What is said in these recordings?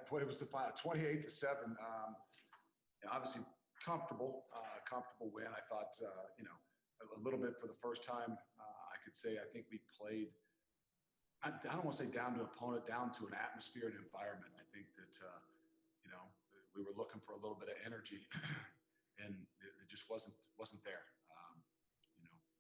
What was the final? 28-7. Obviously comfortable win. I thought, a little bit for the first time, I could say I think we played. I don't want to say down to an opponent, down to an atmosphere and environment. I think that we were looking for a little bit of energy, and it just wasn't there.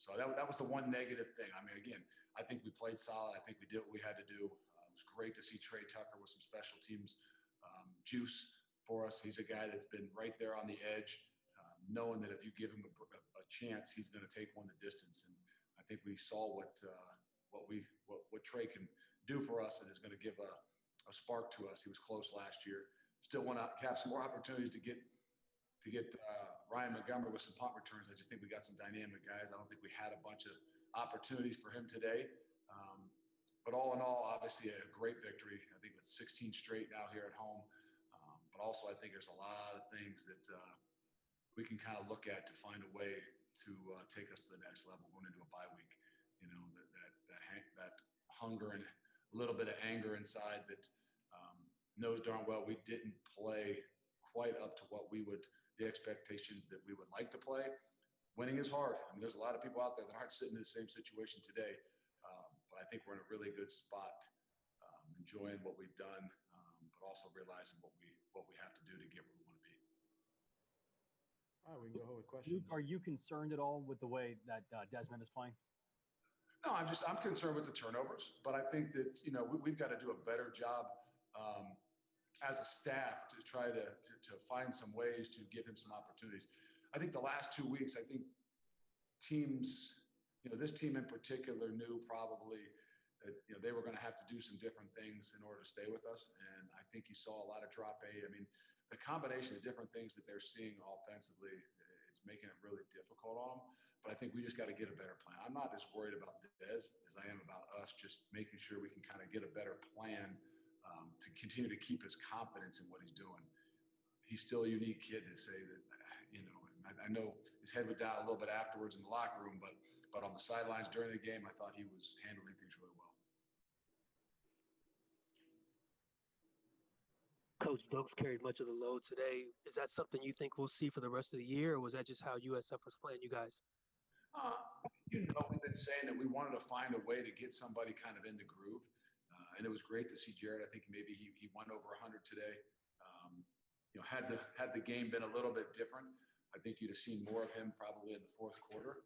So that was the one negative thing. I mean, again, I think we played solid. I think we did what we had to do. It was great to see Trey Tucker with some special teams juice for us. He's a guy that's been right there on the edge, knowing that if you give him a chance, he's going to take one the distance. And I think we saw what Trey can do for us, and is going to give a spark to us. He was close last year. Still want to have some more opportunities to get Ryan Montgomery with some punt returns. I just think we got some dynamic guys. I don't think we had a bunch of opportunities for him today. But all in all, obviously a great victory. I think it's 16 straight now here at home. But also I think there's a lot of things that we can kind of look at to find a way to take us to the next level going into a bye week. That hunger and a little bit of anger inside that knows darn well we didn't play quite up to what the expectations that we would like to play. Winning is hard. I mean, there's a lot of people out there that aren't sitting in the same situation today. But I think we're in a really good spot, enjoying what we've done, but also realizing what we have to do to get where we want to be. All right, we can go with questions. Are you concerned at all with the way that Desmond is playing? No, I'm concerned with the turnovers, but I think that, we've got to do a better job as a staff to try to find some ways to give him some opportunities. I think the last 2 weeks, I think teams, this team in particular knew probably that, they were going to have to do some different things in order to stay with us. And I think you saw a lot of drop eight. I mean, the combination of different things that they're seeing offensively, it's making it really difficult on them. But I think we just got to get a better plan. I'm not as worried about Dez as I am about us just making sure we can kind of get a better plan to continue to keep his confidence in what he's doing. He's still a unique kid to say that, I know his head was down a little bit afterwards in the locker room, but on the sidelines during the game, I thought he was handling things really well. Coach, Doaks carried much of the load today. Is that something you think we'll see for the rest of the year, or was that just how USF was playing you guys? We've been saying that we wanted to find a way to get somebody kind of in the groove. And it was great to see Gerrid. I think maybe he went over 100 today. Had the game been a little bit different, I think you'd have seen more of him probably in the fourth quarter.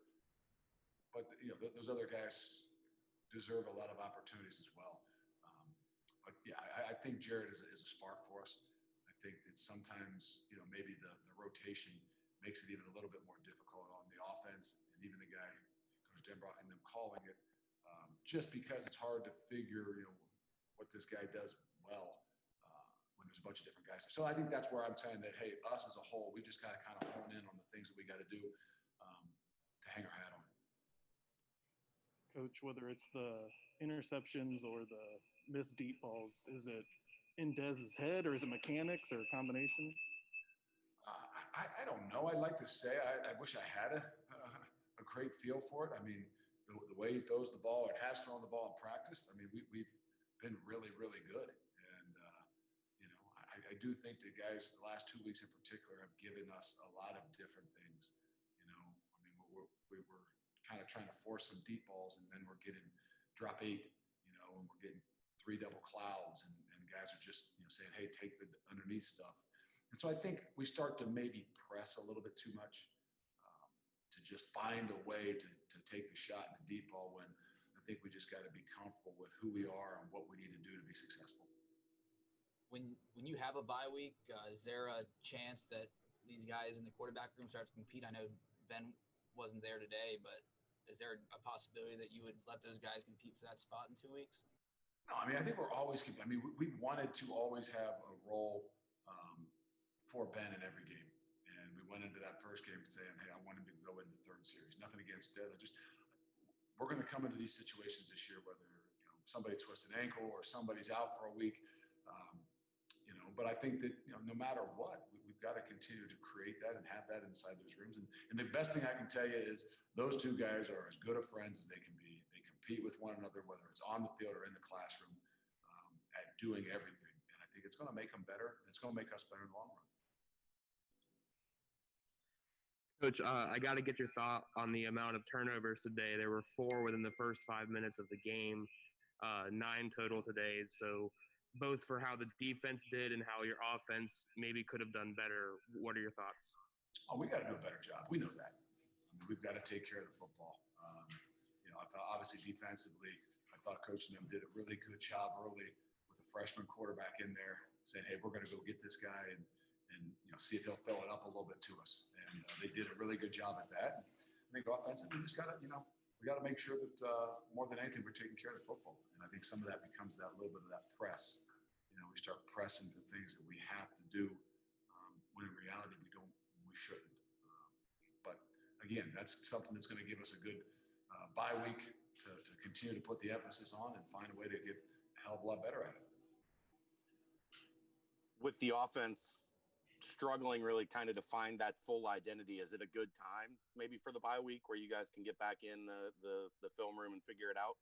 But, those other guys deserve a lot of opportunities as well. But, yeah, I think Gerrid is a spark for us. I think that sometimes, maybe the rotation makes it even a little bit more difficult on the offense, and even the guy, Coach Denbrock, and them calling it, just because it's hard to figure, what this guy does well when there's a bunch of different guys. So I think that's where I'm saying that, hey, us as a whole, we just got to kind of hone in on the things that we got to do to hang our hat on. Coach, whether it's the interceptions or the missed deep balls, is it in Dez's head or is it mechanics or a combination? I don't know. I'd like to say I wish I had a great feel for it. I mean, the way he throws the ball and has thrown the ball in practice, I mean, we've been really, really good. And, I do think the guys the last 2 weeks in particular have given us a lot of different things. I mean, we were kind of trying to force some deep balls, and then we're getting drop eight, and we're getting 3 double clouds, and guys are just, saying, hey, take the underneath stuff. And so I think we start to maybe press a little bit too much to just find a way to take the shot in the deep ball, when I think we just got to be comfortable with who we are and what we need to do to be successful. When you have a bye week, is there a chance that these guys in the quarterback room start to compete? I know Ben wasn't there today, but is there a possibility that you would let those guys compete for that spot in 2 weeks? No, I mean, I think we're always – I mean, we wanted to always have a role for Ben in every game. And we went into that first game saying, hey, I want him to go in the third series. Nothing against Dez. We're going to come into these situations this year, whether, somebody twists an ankle or somebody's out for a week. But I think that, no matter what, we've got to continue to create that and have that inside those rooms. And the best thing I can tell you is those two guys are as good of friends as they can be. They compete with one another, whether it's on the field or in the classroom, at doing everything. And I think it's it's going to make them better. It's going to make us better in the long run. Coach, I got to get your thought on the amount of turnovers today. There were 4 within the first 5 minutes of the game, 9 total today. So both for how the defense did and how your offense maybe could have done better. What are your thoughts? Oh, we got to do a better job. We know that. I mean, we've got to take care of the football. I thought obviously defensively, I thought Coach and them did a really good job early with a freshman quarterback in there saying, hey, we're going to go get this guy and see if he'll fill it up a little bit to us. And they did a really good job at that. I think offensively, we just got to, we got to make sure that more than anything, we're taking care of the football. And I think some of that becomes that little bit of that press. We start pressing for things that we have to do when in reality we shouldn't. But again, that's something that's going to give us a good bye week to continue to put the emphasis on and find a way to get a hell of a lot better at it. With the offense struggling really kind of to find that full identity, is it a good time maybe for the bye week where you guys can get back in the film room and figure it out?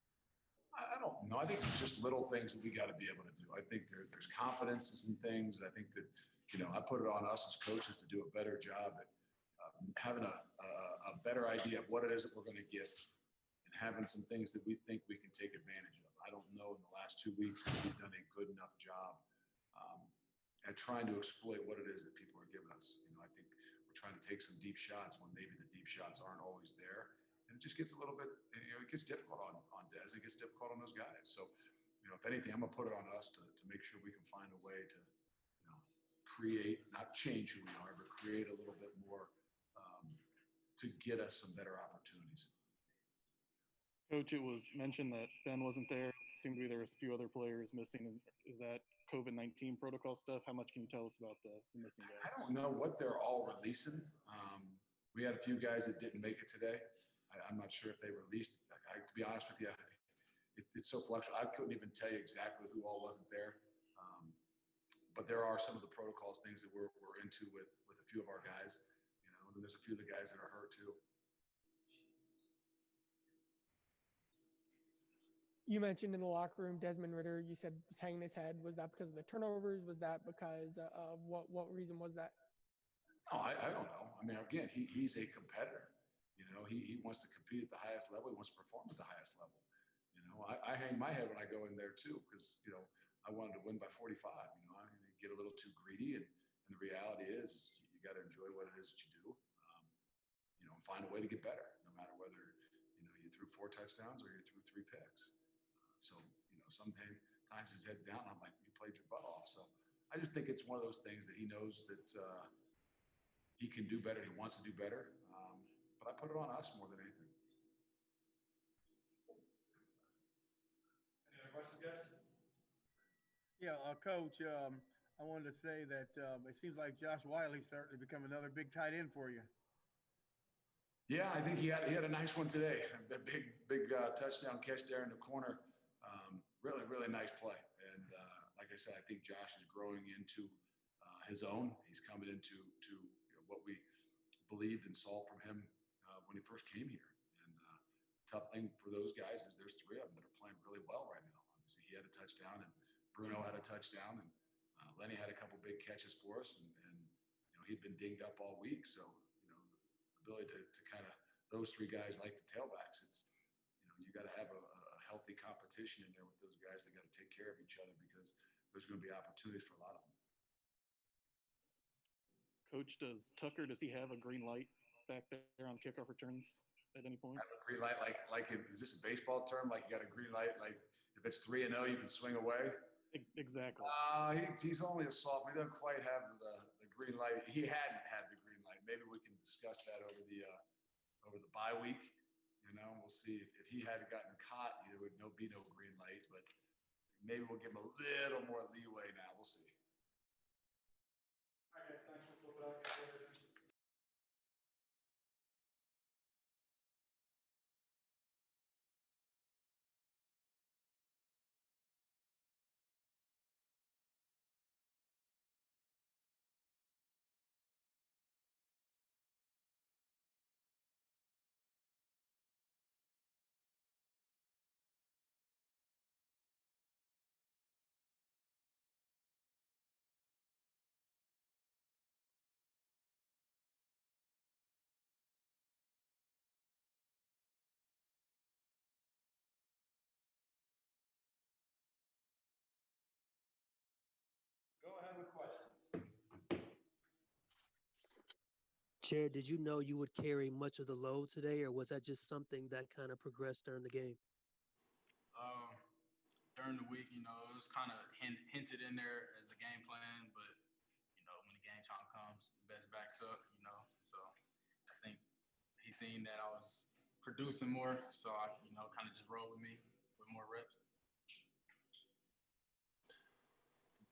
I don't know. I think it's just little things that we got to be able to do. I think there's confidences and things. I think that, I put it on us as coaches to do a better job at having a better idea of what it is that we're going to get and having some things that we think we can take advantage of. I don't know in the last 2 weeks if we've done a good enough job at trying to exploit what it is that people are giving us. I think we're trying to take some deep shots when maybe the deep shots aren't always there. And it just gets a little bit, it gets difficult on Dez. It gets difficult on those guys. So, if anything, I'm going to put it on us to make sure we can find a way to, create, not change who we are, but create a little bit more to get us some better opportunities. Coach, it was mentioned that Ben wasn't there. Seemed to be there was a few other players missing. Is that COVID-19 protocol stuff? How much can you tell us about the missing guys? I don't know what they're all releasing. We had a few guys that didn't make it today. I'm not sure if they released. To be honest with you, it's so fluctuating. I couldn't even tell you exactly who all wasn't there. But there are some of the protocols, things that we're into with a few of our guys. And there's a few of the guys that are hurt too. You mentioned in the locker room, Desmond Ridder, you said was hanging his head. Was that because of the turnovers? Was that because of what reason was that? No, I don't know. I mean, again, he's a competitor. He wants to compete at the highest level. He wants to perform at the highest level. I hang my head when I go in there too because, I wanted to win by 45. I get a little too greedy. And the reality is you got to enjoy what it is that you do, and find a way to get better, no matter whether, you threw 4 touchdowns or you threw 3 picks. So, sometimes his head's down. I'm like, you played your butt off. So I just think it's one of those things that he knows that he can do better. He wants to do better. But I put it on us more than anything. Any other questions, guys? Yeah, Coach, I wanted to say that it seems like Josh Wiley's starting to become another big tight end for you. Yeah, I think he had a nice one today. A big touchdown catch there in the corner. Really, really nice play. And like I said, I think Josh is growing into his own. He's coming into what we believed and saw from him when he first came here. And tough thing for those guys is there's 3 of them that are playing really well right now. Obviously, he had a touchdown, and Bruno had a touchdown, and Lenny had a couple big catches for us, and he'd been dinged up all week. So the ability to kind of those 3 guys like the tailbacks. It's you got to have a healthy competition in there with those guys. They got to take care of each other because there's going to be opportunities for a lot of them. Coach, does he have a green light back there on kickoff returns at any point? Have a green light, like is this a baseball term? Like you got a green light, like if it's 3-0, you can swing away. Exactly. He's only a sophomore. He doesn't quite have the green light. He hadn't had the green light. Maybe we can discuss that over the bye week. We'll see if he hadn't gotten caught, there would be no green light. But maybe we'll give him a little more leeway now. We'll see. All right, guys. Thanks for flipping out. Jared, did you know you would carry much of the load today, or was that just something that kind of progressed during the game? Um, During the week, it was kind of hinted in there as a game plan, but when the game time comes, best backs up. So I think he seen that I was producing more, so I, kind of just rolled with me with more reps.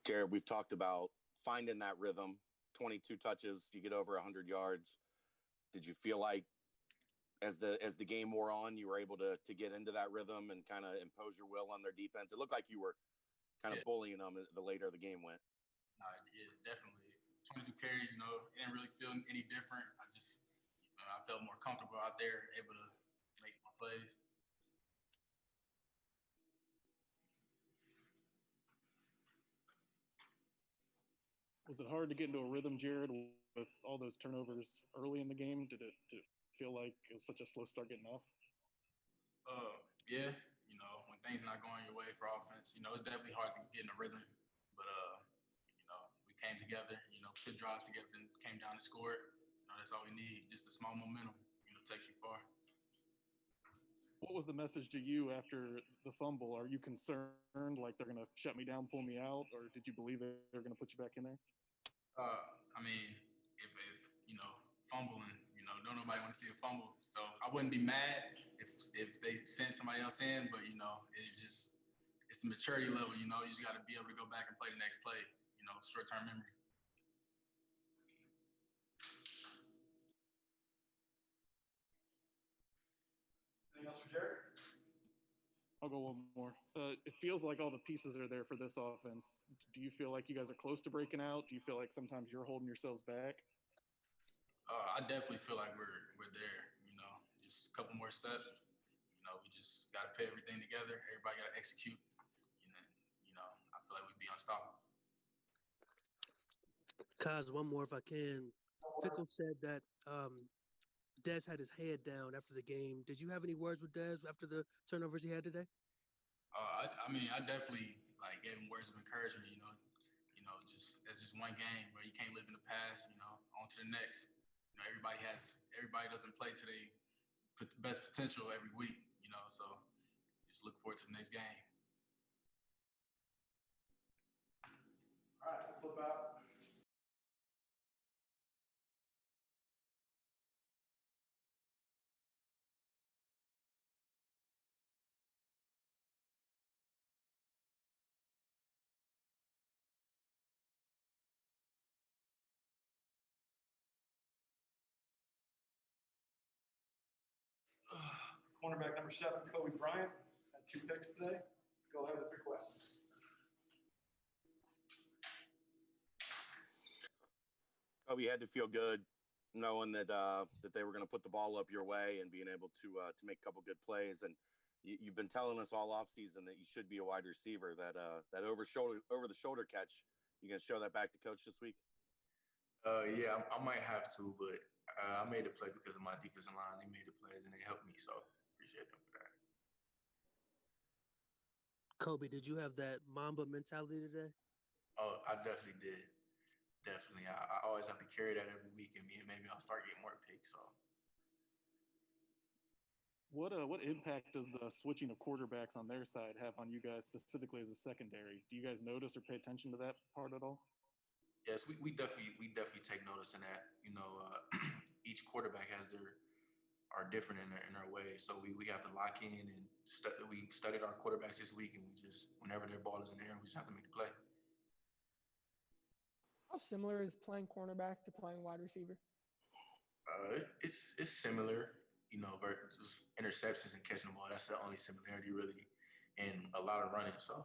Gerrid, we've talked about finding that rhythm. 22 touches, you get over 100 yards. Did you feel like as the game wore on, you were able to get into that rhythm and kind of impose your will on their defense? It looked like you were kind of bullying them the later the game went. Yeah, definitely. 22 carries, it didn't really feel any different. I felt more comfortable out there, able to make my plays. Was it hard to get into a rhythm, Gerrid, with all those turnovers early in the game? Did it feel like it was such a slow start getting off? Yeah, when things are not going your way for offense, it's definitely hard to get in a rhythm. But we came together, good drives together, and came down and scored. That's all we need, just a small momentum, takes you far. What was the message to you after the fumble? Are you concerned, like they're going to shut me down, pull me out, or did you believe that they're going to put you back in there? If fumbling, don't nobody want to see a fumble. So I wouldn't be mad if they sent somebody else in, but it's the maturity level. You just got to be able to go back and play the next play. Short-term memory. Anything else for Gerrid? I'll go one more. It feels like all the pieces are there for this offense. Do you feel like you guys are close to breaking out? Do you feel like sometimes you're holding yourselves back? I definitely feel like we're there. Just a couple more steps. We just got to put everything together. Everybody got to execute, and then I feel like we'd be unstoppable. Kaz, one more if I can. Fickell said that Dez had his head down after the game. Did you have any words with Dez after the turnovers he had today? I definitely gave him words of encouragement. It's just one game, bro. You can't live in the past. On to the next. Everybody doesn't play today. Put the best potential every week. So just look forward to the next game. All right, let's flip out. Cornerback number 7, Coby Bryant, had 2 picks today. Go ahead with your questions. Coby had to feel good knowing that they were going to put the ball up your way and being able to make a couple good plays. And you've been telling us all offseason that you should be a wide receiver. That over the shoulder catch, you going to show that back to coach this week? Yeah, I might have to, but I made a play because of my defensive line. They made the plays and they helped me, so appreciate them for that. Coby, did you have that Mamba mentality today? Oh, I definitely did. Definitely. I always have to carry that every week, and maybe I'll start getting more picks. So. What impact does the switching of quarterbacks on their side have on you guys, specifically as a secondary? Do you guys notice or pay attention to that part at all? Yes, we definitely take notice in that. Each quarterback are different in their way, so we have to lock in and we studied our quarterbacks this week, and we just whenever their ball is in the air, we just have to make the play. How similar is playing cornerback to playing wide receiver? It's similar, just interceptions and catching the ball. That's the only similarity really, and a lot of running. So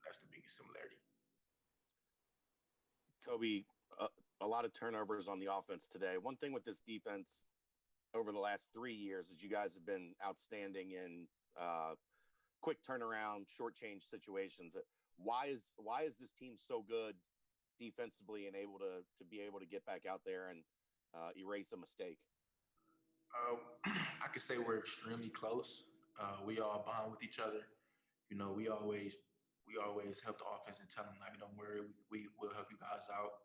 that's the biggest similarity. Coby, a lot of turnovers on the offense today. One thing with this defense over the last 3 years is you guys have been outstanding in quick turnaround, short change situations. Why is this team so good defensively and able to be able to get back out there and erase a mistake? I could say we're extremely close. We all bond with each other. We always help the offense and tell them, don't worry, we will help you guys out.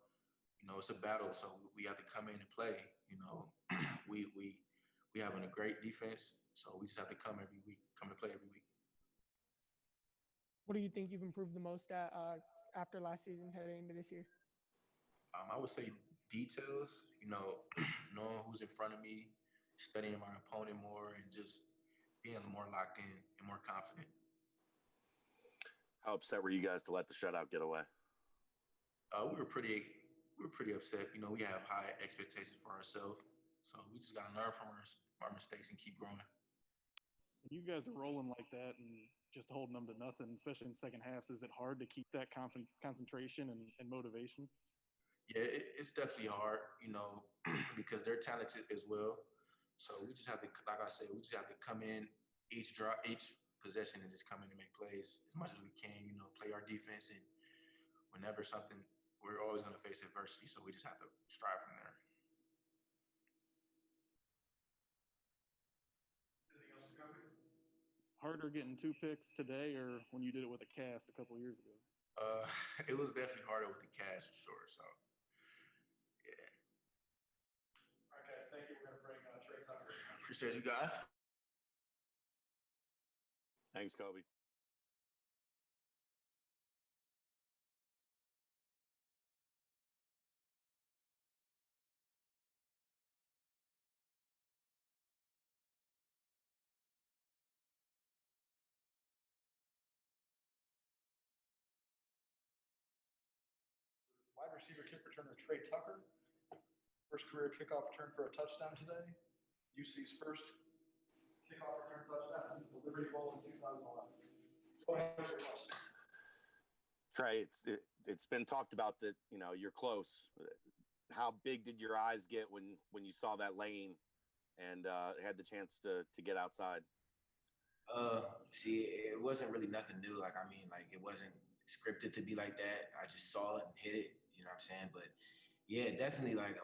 you know, it's a battle. So we have to come in and play. You know, we having a great defense, so we just have to come every week, come to play every week. What do you think you've improved the most at after last season heading into this year? I would say details, you know, knowing who's in front of me, studying my opponent more, and just being more locked in and more confident. How upset were you guys to let the shutout get away? We were pretty upset. You know, we have high expectations for ourselves, so we just got to learn from our mistakes and keep growing. When you guys are rolling like that and just holding them to nothing, especially in second halves, is it hard to keep that concentration and motivation? Yeah, it's definitely hard, you know, because they're talented as well. So we just have to, like I said, we just have to come in each possession and just come in and make plays as much as we can, you know, play our defense. And whenever we're always going to face adversity. So we just have to strive from there. Anything else, Coby? Harder getting 2 picks today or when you did it with a cast a couple of years ago? It was definitely harder with the cash for sure. So, yeah. All right, guys. Thank you. We're going to bring Trey Tucker. Appreciate you guys. Thanks, Coby. Wide receiver kick returner Trey Tucker. First career kickoff return for a touchdown today. UC's first kickoff return touchdown since the Liberty Bowl in 2011. Go ahead, Trey, it's been talked about that, you know, you're close. How big did your eyes get when you saw that lane and had the chance to get outside? See, it wasn't really nothing new. Like, I mean, like, it wasn't scripted to be like that. I just saw it and hit it, you know what I'm saying? But yeah, definitely like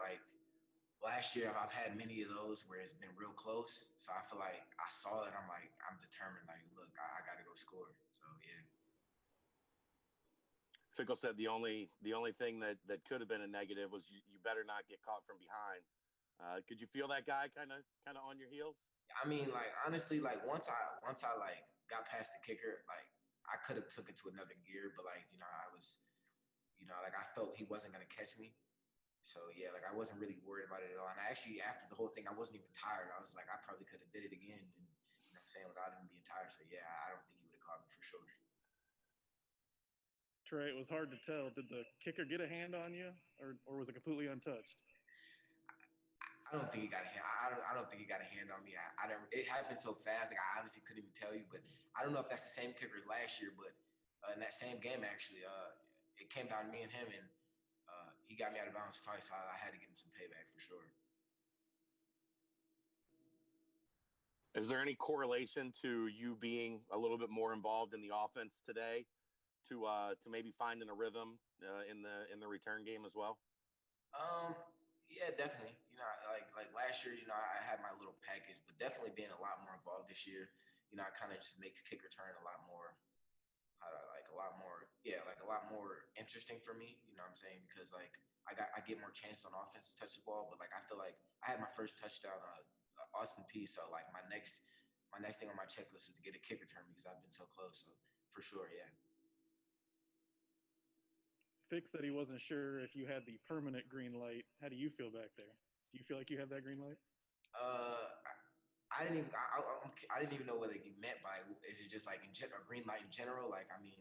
last year I've had many of those where it's been real close. So I feel like I saw it. I'm determined, like, look, I got to go score. So yeah. Fickell said the only thing that could have been a negative was you better not get caught from behind. Could you feel that guy kind of on your heels? I mean, like, honestly, like once I like got past the kicker, like I could have took it to another gear, but like, you know, I was, you know, like I felt he wasn't going to catch me. So yeah, like I wasn't really worried about it at all. And I actually, after the whole thing, I wasn't even tired. I was like, I probably could have did it again. And, you know what I'm saying? Without even being tired. So yeah, I don't think he would have caught me for sure. Trey, it was hard to tell. Did the kicker get a hand on you or was it completely untouched? I don't think he got a hand. I don't think he got a hand on me. I don't. It happened so fast. Like I honestly couldn't even tell you. But I don't know if that's the same kicker as last year. But in that same game, actually, it came down to me and him, and he got me out of bounds twice. So I had to give him some payback for sure. Is there any correlation to you being a little bit more involved in the offense today, to maybe finding a rhythm in the return game as well? Yeah, definitely. You know, like last year, you know, I had my little package, but definitely being a lot more involved this year, you know, it kind of just makes kick return a lot more, a lot more interesting for me. You know what I'm saying? Because like I get more chances on offense to touch the ball, but like I feel like I had my first touchdown, Austin P. So like my next thing on my checklist is to get a kick return because I've been so close. So for sure, yeah. Fick said he wasn't sure if you had the permanent green light. How do you feel back there? Do you feel like you have that green light? I didn't even know what he meant by. Is it just like a green light in general? Like, I mean,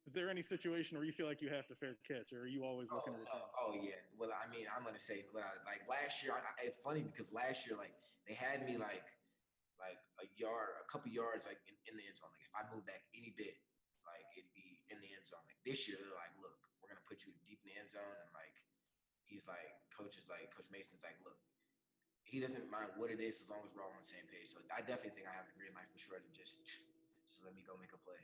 is there any situation where you feel like you have to fair catch, or are you always looking to return? Oh yeah. Well, I mean, I'm gonna say like last year. It's funny because last year, like they had me like a couple yards like in the end zone. Like if I move that any bit, like it'd be in the end zone. Like this year, they're like, look, we're gonna put you deep in the end zone, and like Coach Mason's like, look, he doesn't mind what it is as long as we're all on the same page. So I definitely think I have the green light for sure to just let me go make a play.